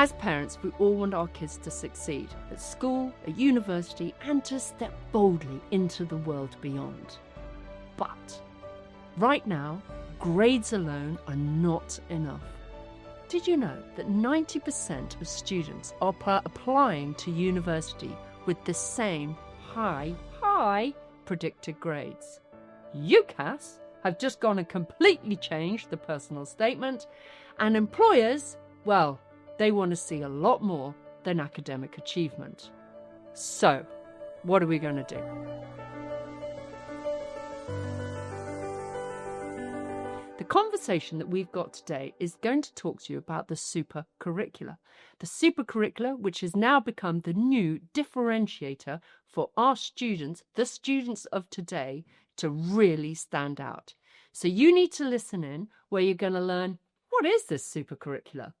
As parents, we all want our kids to succeed at school, at university, and to step boldly into the world beyond. But right now, grades alone are not enough. Did you know that 90% of students are applying to university with the same high predicted grades? UCAS have just gone and completely changed the personal statement, and employers, well, they want to see a lot more than academic achievement. So, what are we going to do? The conversation that we've got today is going to talk to you about the supercurricular. The supercurricular, which has now become the new differentiator for our students, the students of today, to really stand out. So you need to listen in, where you're going to learn, what is this supercurricular?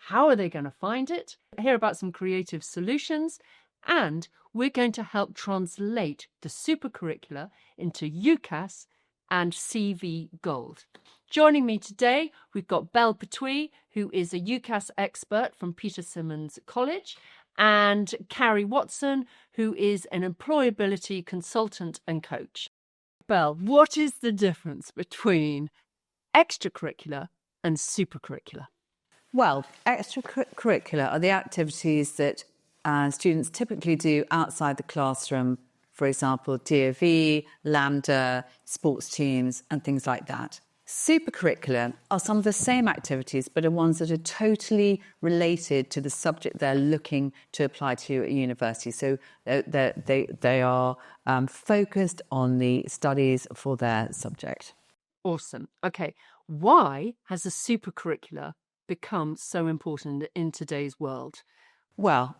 How are they going to find it? Hear about some creative solutions, and we're going to help translate the supercurricular into UCAS and CV Gold. Joining me today, we've got Belle Petrie, who is a UCAS expert from Peter Symonds College, and Carrie Watson, who is an employability consultant and coach. Belle, what is the difference between extracurricular and supercurricular? Well, extracurricular are the activities that students typically do outside the classroom, for example, DOV, Lambda, sports teams, and things like that. Supercurricular are some of the same activities, but are ones that are totally related to the subject they're looking to apply to at university. So they are focused on the studies for their subject. Awesome. Okay, why has the supercurricular become so important in today's world? Well,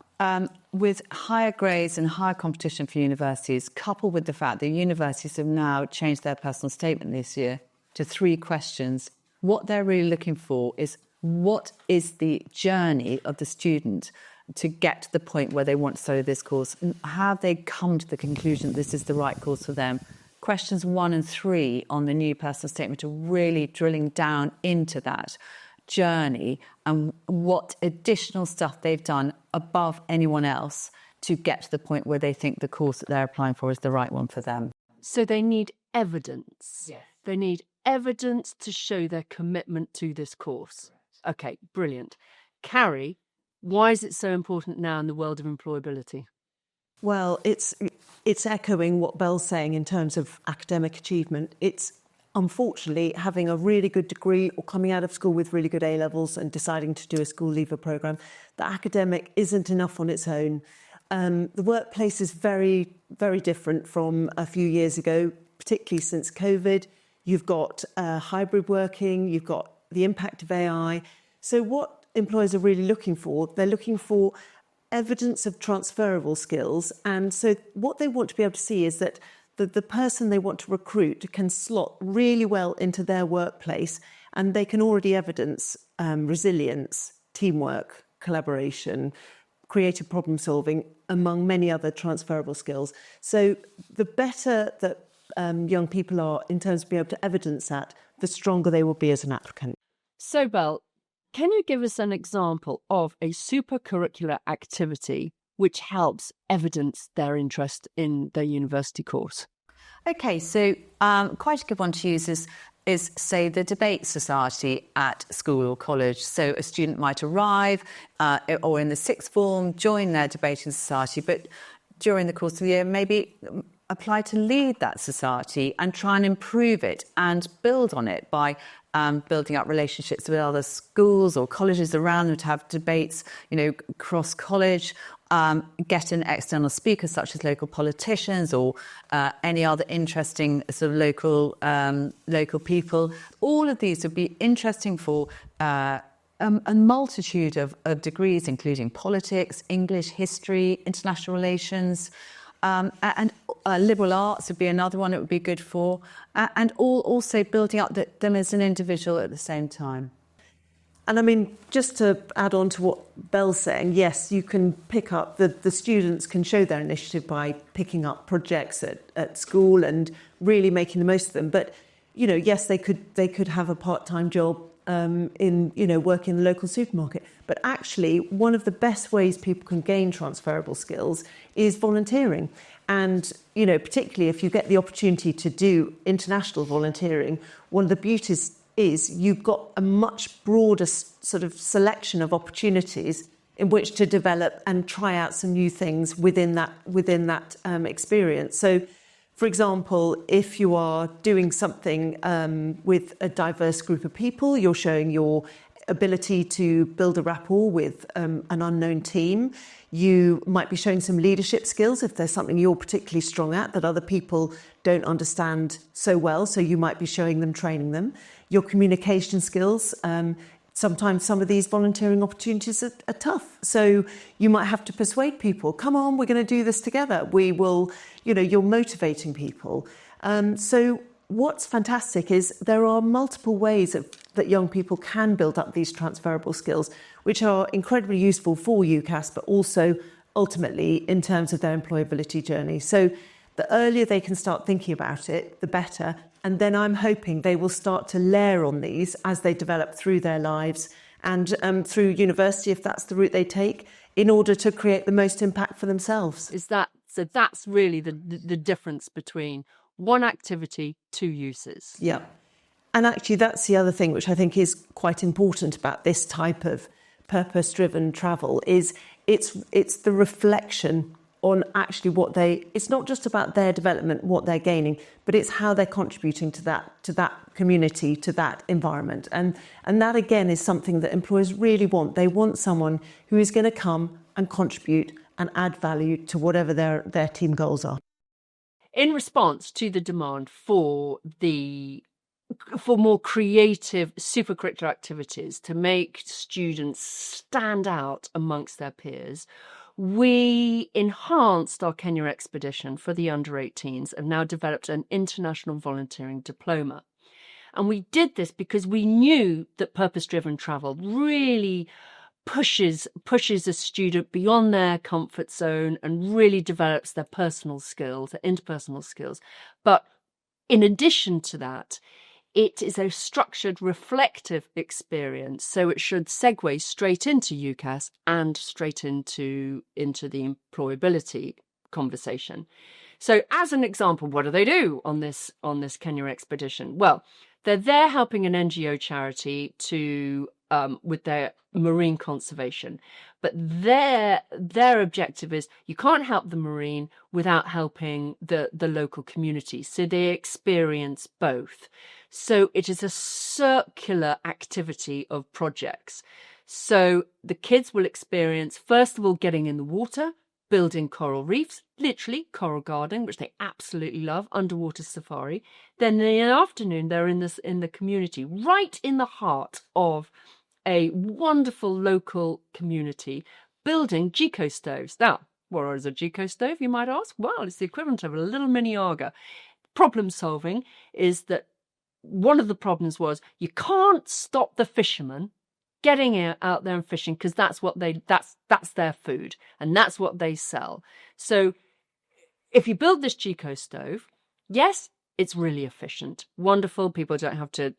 with higher grades and higher competition for universities, coupled with the fact that universities have now changed their personal statement this year to 3 questions, what they're really looking for is, what is the journey of the student to get to the point where they want to study this course, and have they come to the conclusion that this is the right course for them? Questions 1 and 3 on the new personal statement are really drilling down into that journey and what additional stuff they've done above anyone else to get to the point where they think the course that they're applying for is the right one for them. So they need evidence. Yes. They need evidence to show their commitment to this course. Okay, brilliant. Carrie, why is it so important now in the world of employability? Well, it's echoing what Belle's saying in terms of academic achievement. It's unfortunately having a really good degree or coming out of school with really good A-levels and deciding to do a school leaver programme. The academic isn't enough on its own. The workplace is very, very different from a few years ago, particularly since COVID. You've got hybrid working, you've got the impact of AI. So what employers are really looking for, they're looking for evidence of transferable skills. And so what they want to be able to see is that the person they want to recruit can slot really well into their workplace, and they can already evidence resilience, teamwork, collaboration, creative problem solving, among many other transferable skills. So the better that young people are in terms of being able to evidence that, the stronger they will be as an applicant. So, Belle, can you give us an example of a supercurricular activity which helps evidence their interest in their university course? Okay, so quite a good one to use is, say, the debate society at school or college. So a student might arrive or in the 6th form, join their debating society, but during the course of the year, maybe apply to lead that society and try and improve it and build on it by building up relationships with other schools or colleges around them to have debates, cross-college, get an external speaker such as local politicians or any other interesting sort of local people. All of these would be interesting for a multitude of degrees, including politics, English, history, international relations, and liberal arts would be another one it would be good for, and also building up them as an individual at the same time. And I mean, just to add on to what Belle's saying, yes, you can pick up, the students can show their initiative by picking up projects at school and really making the most of them. But, yes, they could have a part-time job in, work in the local supermarket. But actually, one of the best ways people can gain transferable skills is volunteering. And, particularly if you get the opportunity to do international volunteering, one of the beauties is you've got a much broader sort of selection of opportunities in which to develop and try out some new things within that experience. So, for example, if you are doing something with a diverse group of people, you're showing your ability to build a rapport with an unknown team. You might be showing some leadership skills if there's something you're particularly strong at that other people don't understand so well. So you might be showing them, training them. Your communication skills. Sometimes some of these volunteering opportunities are tough. So you might have to persuade people, come on, we're going to do this together. We will, you're motivating people. So what's fantastic is there are multiple ways that young people can build up these transferable skills, which are incredibly useful for UCAS, but also ultimately in terms of their employability journey. So the earlier they can start thinking about it, the better. And then I'm hoping they will start to layer on these as they develop through their lives and through university, if that's the route they take, in order to create the most impact for themselves. So that's really the difference between one activity, two uses. Yeah. And actually, that's the other thing which I think is quite important about this type of purpose-driven travel is it's the reflection on actually it's not just about their development, what they're gaining, but it's how they're contributing to that community, to that environment. And that, again, is something that employers really want. They want someone who is going to come and contribute and add value to whatever their team goals are. In response to the demand for more creative supercurricular activities to make students stand out amongst their peers, we enhanced our Kenya expedition for the under-18s and now developed an international volunteering diploma. And we did this because we knew that purpose-driven travel really pushes a student beyond their comfort zone and really develops their personal skills, their interpersonal skills. But in addition to that, it is a structured, reflective experience, so it should segue straight into UCAS and straight into the employability conversation. So, as an example, what do they do on this Kenya expedition? Well, they're there helping an NGO charity to with their marine conservation, but their objective is you can't help the marine without helping the local community. So they experience both. So it is a circular activity of projects. So the kids will experience, first of all, getting in the water, building coral reefs, literally coral gardening, which they absolutely love, underwater safari. Then in the afternoon, they're in the community, right in the heart of a wonderful local community, building Geco stoves. Now, what is a Geco stove, you might ask? Well, it's the equivalent of a little mini Aga. Problem solving is that one of the problems was you can't stop the fishermen getting out there and fishing because that's their food and that's what they sell. So if you build this Geco stove, yes, it's really efficient, wonderful. People don't have to,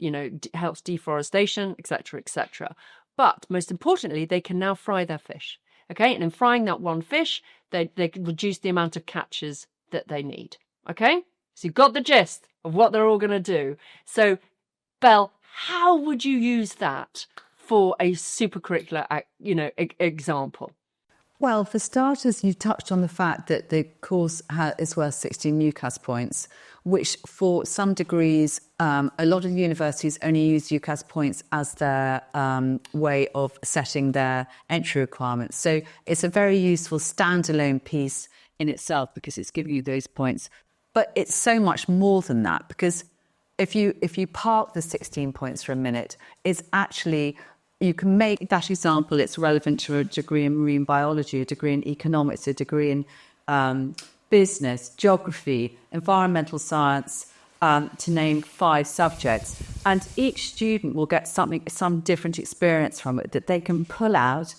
helps deforestation, etc., etc. But most importantly, they can now fry their fish. Okay, and in frying that one fish, they reduce the amount of catches that they need. Okay, so you've got the gist of what they're all going to do. So, Belle, how would you use that for a supercurricular, example? Well, for starters, you touched on the fact that the course is worth 16 UCAS points, which for some degrees, a lot of universities only use UCAS points as their way of setting their entry requirements. So it's a very useful standalone piece in itself because it's giving you those points. But it's so much more than that, because if you park the 16 points for a minute, it's actually... You can make that example, it's relevant to a degree in marine biology, a degree in economics, a degree in business, geography, environmental science, to name 5 subjects. And each student will get some different experience from it that they can pull out,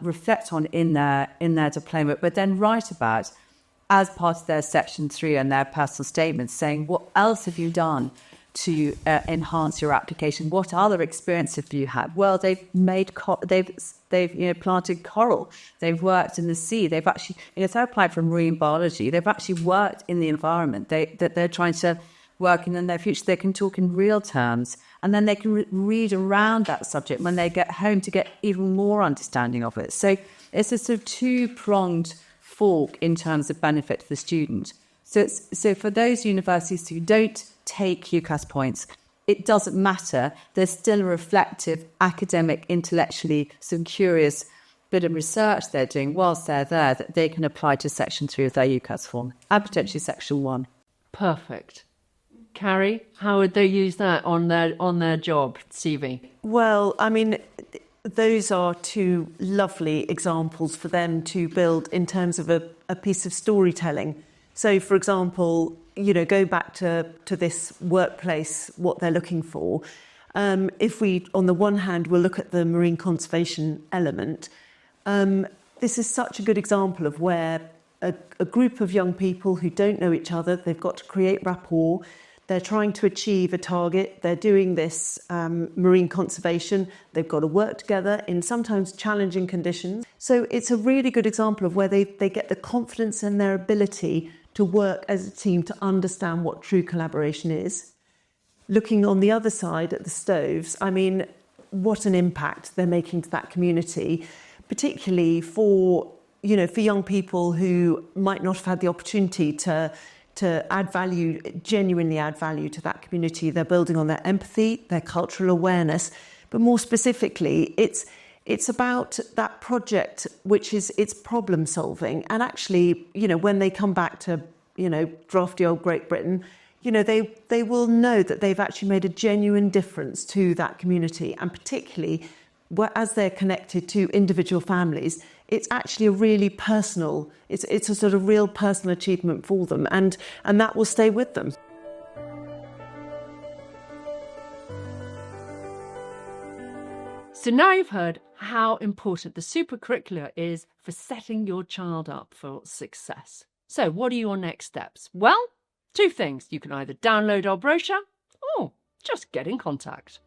reflect on in their diploma, but then write about as part of their section 3 and their personal statements, saying, what else have you done to enhance your application? What other experience have you had? Well, they've made they've planted coral. They've worked in the sea. They've actually, if they applied for marine biology, they've actually worked in the environment that they're trying to work in their future. They can talk in real terms, and then they can read around that subject when they get home to get even more understanding of it. So it's a sort of two-pronged fork in terms of benefit to the student. So for those universities who don't take UCAS points, it doesn't matter. There's still a reflective, academic, intellectually some curious bit of research they're doing whilst they're there that they can apply to Section 3 of their UCAS form and potentially Section 1. Perfect. Carrie, how would they use that on their job CV? Well, I mean, those are two lovely examples for them to build in terms of a piece of storytelling. So, for example, go back to this workplace, what they're looking for. If we, on the one hand, will look at the marine conservation element, this is such a good example of where a group of young people who don't know each other, they've got to create rapport, they're trying to achieve a target, they're doing this marine conservation, they've got to work together in sometimes challenging conditions. So it's a really good example of where they get the confidence in their ability to work as a team to understand what true collaboration is. Looking on the other side at the stoves, I mean, what an impact they're making to that community, particularly for young people who might not have had the opportunity to add value, genuinely add value to that community. They're building on their empathy, their cultural awareness, but more specifically, it's about that project, which is it's problem solving. And actually, when they come back to, drafty old Great Britain, they will know that they've actually made a genuine difference to that community. And particularly as they're connected to individual families, it's actually a really personal, it's a sort of real personal achievement for them. And that will stay with them. So now you've heard how important the supercurricular is for setting your child up for success. So what are your next steps? Well, two things. You can either download our brochure or just get in contact.